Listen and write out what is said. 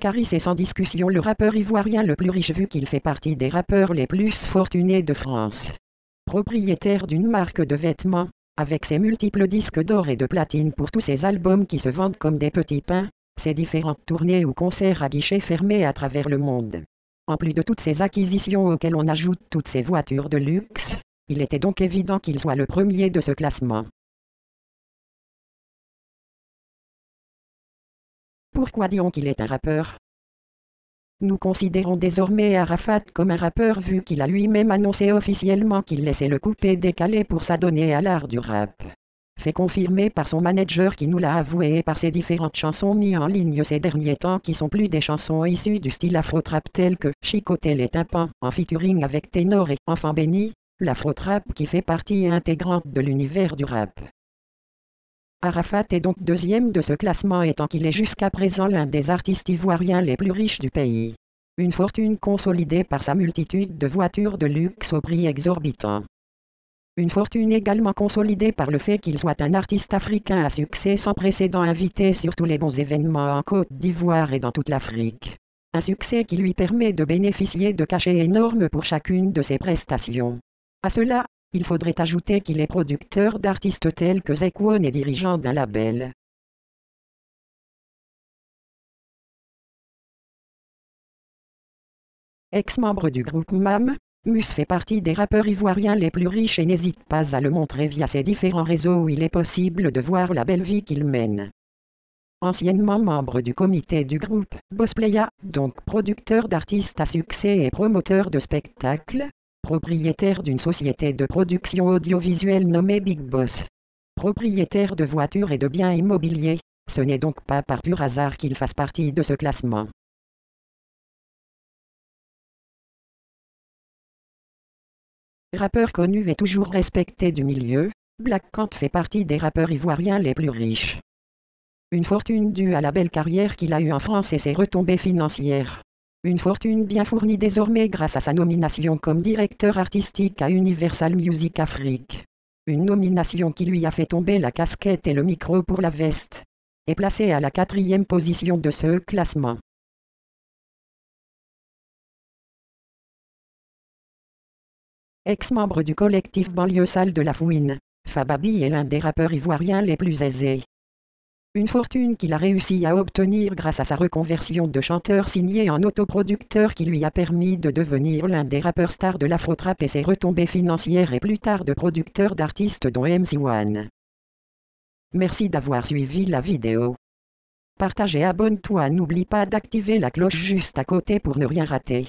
Caris est sans discussion le rappeur ivoirien le plus riche vu qu'il fait partie des rappeurs les plus fortunés de France. Propriétaire d'une marque de vêtements, avec ses multiples disques d'or et de platine pour tous ses albums qui se vendent comme des petits pains, ses différentes tournées ou concerts à guichets fermés à travers le monde. En plus de toutes ces acquisitions auxquelles on ajoute toutes ces voitures de luxe, il était donc évident qu'il soit le premier de ce classement. Pourquoi dit-on qu'il est un rappeur? Nous considérons désormais Arafat comme un rappeur vu qu'il a lui-même annoncé officiellement qu'il laissait le coupé décalé pour s'adonner à l'art du rap. Fait confirmer par son manager qui nous l'a avoué et par ses différentes chansons mises en ligne ces derniers temps qui sont plus des chansons issues du style afro-trap tel que Chicoter les tympans en featuring avec Ténor et Enfant Béni, l'afro-trap qui fait partie intégrante de l'univers du rap. Arafat est donc deuxième de ce classement étant qu'il est jusqu'à présent l'un des artistes ivoiriens les plus riches du pays. Une fortune consolidée par sa multitude de voitures de luxe au prix exorbitant. Une fortune également consolidée par le fait qu'il soit un artiste africain à succès sans précédent invité sur tous les bons événements en Côte d'Ivoire et dans toute l'Afrique. Un succès qui lui permet de bénéficier de cachets énormes pour chacune de ses prestations. À cela, il faudrait ajouter qu'il est producteur d'artistes tels que Zekwon et dirigeant d'un label. Ex-membre du groupe MAM, Mus fait partie des rappeurs ivoiriens les plus riches et n'hésite pas à le montrer via ses différents réseaux où il est possible de voir la belle vie qu'il mène. Anciennement membre du comité du groupe Bossplaya, donc producteur d'artistes à succès et promoteur de spectacles, propriétaire d'une société de production audiovisuelle nommée Big Boss. Propriétaire de voitures et de biens immobiliers, ce n'est donc pas par pur hasard qu'il fasse partie de ce classement. Rappeur connu et toujours respecté du milieu, Black Kant fait partie des rappeurs ivoiriens les plus riches. Une fortune due à la belle carrière qu'il a eue en France et ses retombées financières. Une fortune bien fournie désormais grâce à sa nomination comme directeur artistique à Universal Music Afrique. Une nomination qui lui a fait tomber la casquette et le micro pour la veste. Et placé à la 4e position de ce classement. Ex-membre du collectif Banlieue Sale de la Fouine, Fababi est l'un des rappeurs ivoiriens les plus aisés. Une fortune qu'il a réussi à obtenir grâce à sa reconversion de chanteur signé en autoproducteur qui lui a permis de devenir l'un des rappeurs stars de l'afro-trap et ses retombées financières et plus tard de producteur d'artistes dont MC1. Merci d'avoir suivi la vidéo. Partage et abonne-toi, n'oublie pas d'activer la cloche juste à côté pour ne rien rater.